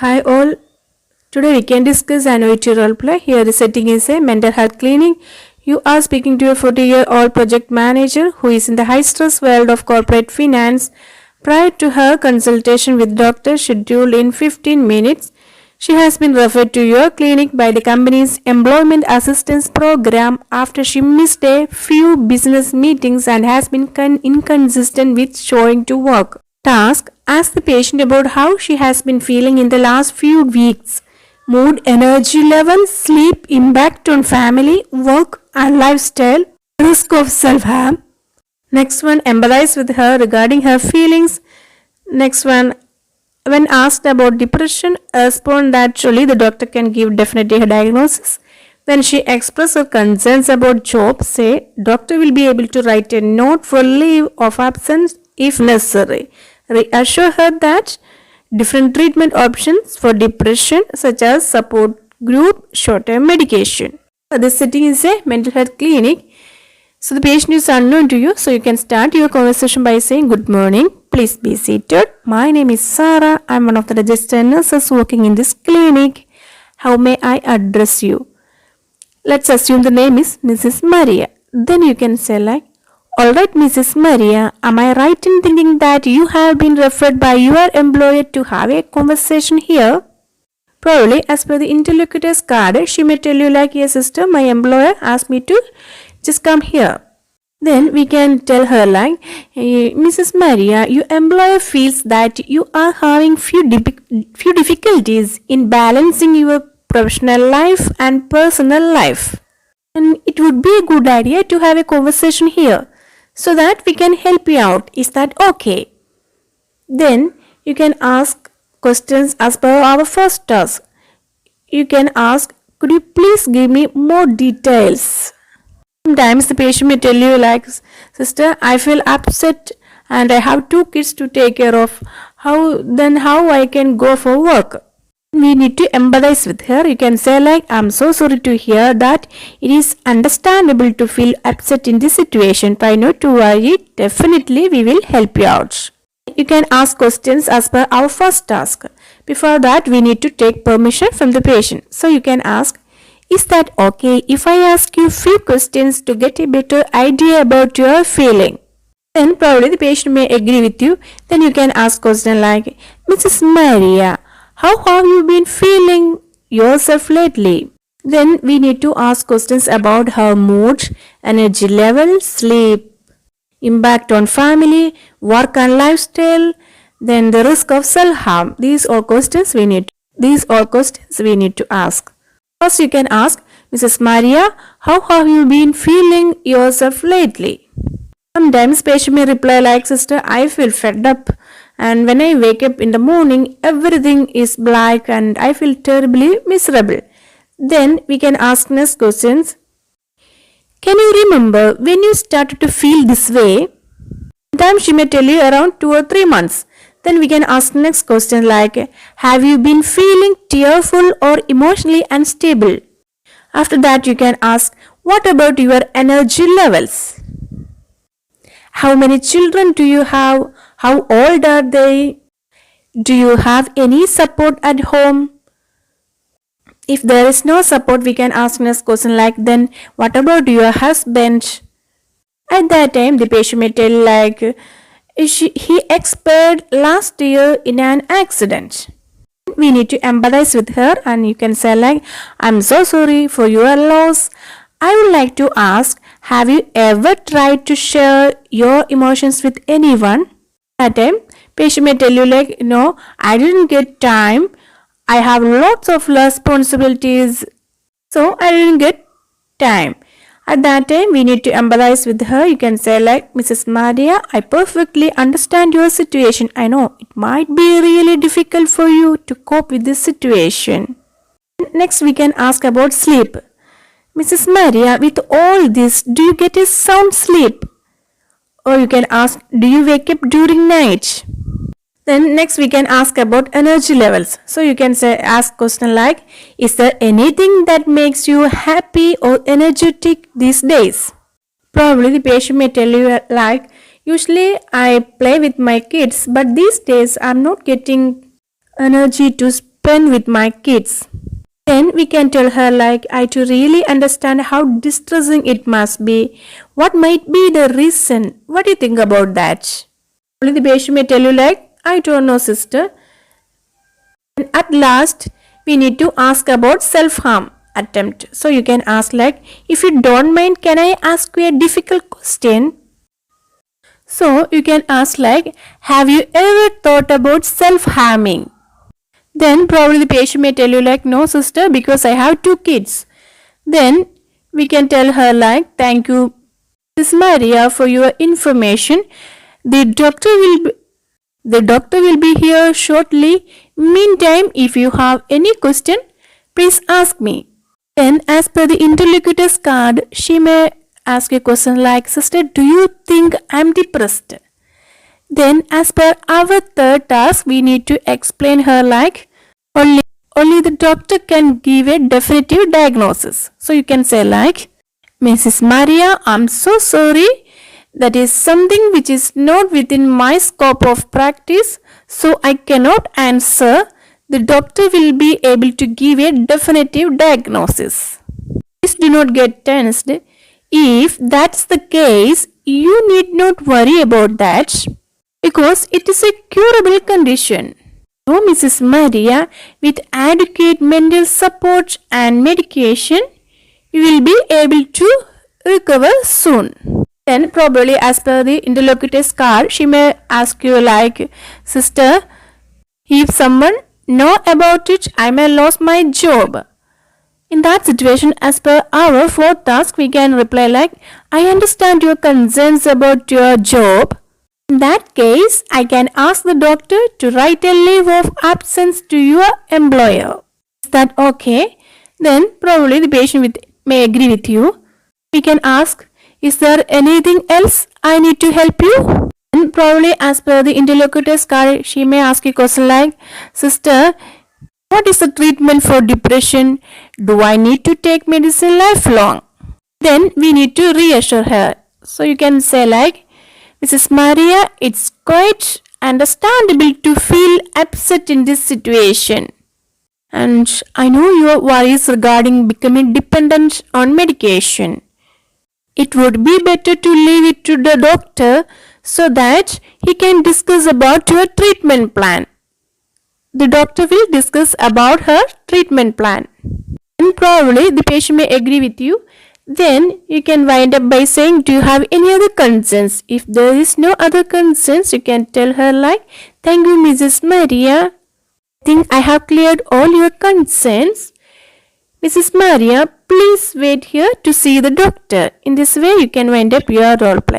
Hi all. Today we can discuss annuity role play. Here the setting is a mental health clinic. You are speaking to a 40-year-old project manager who is in the high-stress world of corporate finance. Prior to her consultation with doctor scheduled in 15 minutes, she has been referred to your clinic by the company's employment assistance program after she missed a few business meetings and has been inconsistent with showing to work. Task: ask the patient about how she has been feeling in the last few weeks. Mood, energy level, sleep, impact on family, work and lifestyle, risk of self-harm. Next one, empathize with her regarding her feelings. Next one, when asked about depression, respond that surely the doctor can give definitive diagnosis. When she expresses her concerns about job, say doctor will be able to write a note for leave of absence if necessary. Reassure her that different treatment options for depression such as support group, short-term medication. This setting is a mental health clinic. So the patient is unknown to you. So you can start your conversation by saying, "Good morning. Please be seated. My name is Sarah. I'm one of the registered nurses working in this clinic. How may I address you?" Let's assume the name is Mrs. Maria. Then you can say like, "Alright, Mrs. Maria, am I right in thinking that you have been referred by your employer to have a conversation here?" Probably as per the interlocutor's card, she may tell you like, "Yes sister, my employer asked me to just come here." Then we can tell her like, "Mrs. Maria, your employer feels that you are having few difficulties in balancing your professional life and personal life. And it would be a good idea to have a conversation here so that we can help you out. Is that okay?" Then you can ask questions as per our first task. You can ask, "Could you please give me more details?" Sometimes the patient may tell you like, "Sister, I feel upset and I have 2 kids to take care of. How I can go for work?" We need to empathize with her. You can say like, "I'm so sorry to hear that. It is understandable to feel upset in this situation. Try not to worry. Definitely we will help you out." You can ask questions as per our first task. Before that, we need to take permission from the patient. So you can ask, "Is that okay if I ask you few questions to get a better idea about your feeling?" Then probably the patient may agree with you. Then you can ask question like, "Mrs. Maria, how have you been feeling yourself lately?" Then we need to ask questions about her mood, energy level, sleep, impact on family, work and lifestyle, then the risk of self-harm. These are questions we need to ask. First you can ask, "Mrs. Maria, how have you been feeling yourself lately?" Sometimes patient may reply like, "Sister, I feel fed up. And when I wake up in the morning, everything is black and I feel terribly miserable." Then we can ask next questions. "Can you remember when you started to feel this way?" Sometimes she may tell you around 2 or 3 months. Then we can ask next question like, "Have you been feeling tearful or emotionally unstable?" After that you can ask, "What about your energy levels? How many children do you have? How old are they? Do you have any support at home?" If there is no support, we can ask next question like, "Then what about your husband?" At that time, the patient may tell like, he expired last year in an accident." We need to empathize with her and you can say like, "I'm so sorry for your loss. I would like to ask, have you ever tried to share your emotions with anyone?" At that time, patient may tell you like, "No, I didn't get time. I have lots of responsibilities, so I didn't get time." At that time, we need to empathize with her. You can say like, "Mrs. Maria, I perfectly understand your situation. I know it might be really difficult for you to cope with this situation." Next, we can ask about sleep. "Mrs. Maria, with all this, do you get a sound sleep?" Or you can ask, "Do you wake up during night?" Then next we can ask about energy levels. So you can say, ask question like, "Is there anything that makes you happy or energetic these days?" Probably the patient may tell you like, "Usually I play with my kids, but these days I'm not getting energy to spend with my kids. Then we can tell her like, I too really understand how distressing it must be. What might be the reason? What do you think about that? Only the patient may tell you like, I don't know, sister. And at last, we need to ask about self-harm attempt. So you can ask like, if you don't mind, can I ask you a difficult question? So you can ask like, have you ever thought about self-harming? Then probably the patient may tell you like, no sister, because I have 2 kids. Then we can tell her like, thank you Miss Maria for your information. The doctor will be here shortly. Meantime, if you have any question, please ask me. Then as per the interlocutor's card, she may ask a question like, sister, do you think I'm depressed? Then as per our third task, we need to explain her like, only the doctor can give a definitive diagnosis. So you can say like, Mrs. Maria, I'm so sorry. That is something which is not within my scope of practice, so I cannot answer. The doctor will be able to give a definitive diagnosis. Please do not get tensed. If that's the case, you need not worry about that because it is a curable condition. So, Mrs. Maria, with adequate mental support and medication, you will be able to recover soon. Then probably as per the interlocutor's card, she may ask you like, sister, if someone know about it, I may lose my job. In that situation, as per our fourth task, we can reply like, I understand your concerns about your job. In that case, I can ask the doctor to write a leave of absence to your employer. Is that okay? Then probably the patient may agree with you. We can ask, is there anything else I need to help you? And probably as per the interlocutor's card, she may ask a question like, sister, what is the treatment for depression? Do I need to take medicine lifelong? Then we need to reassure her. So you can say like, Mrs. Maria, it's quite understandable to feel upset in this situation. And I know your worries regarding becoming dependent on medication. It would be better to leave it to the doctor so that he can discuss about your treatment plan. The doctor will discuss about her treatment plan. And probably the patient may agree with you. Then you can wind up by saying, do you have any other concerns? If there is no other concerns, you can tell her like, thank you Mrs. Maria. I think I have cleared all your concerns. Mrs. Maria, please wait here to see the doctor. In this way, you can wind up your role play.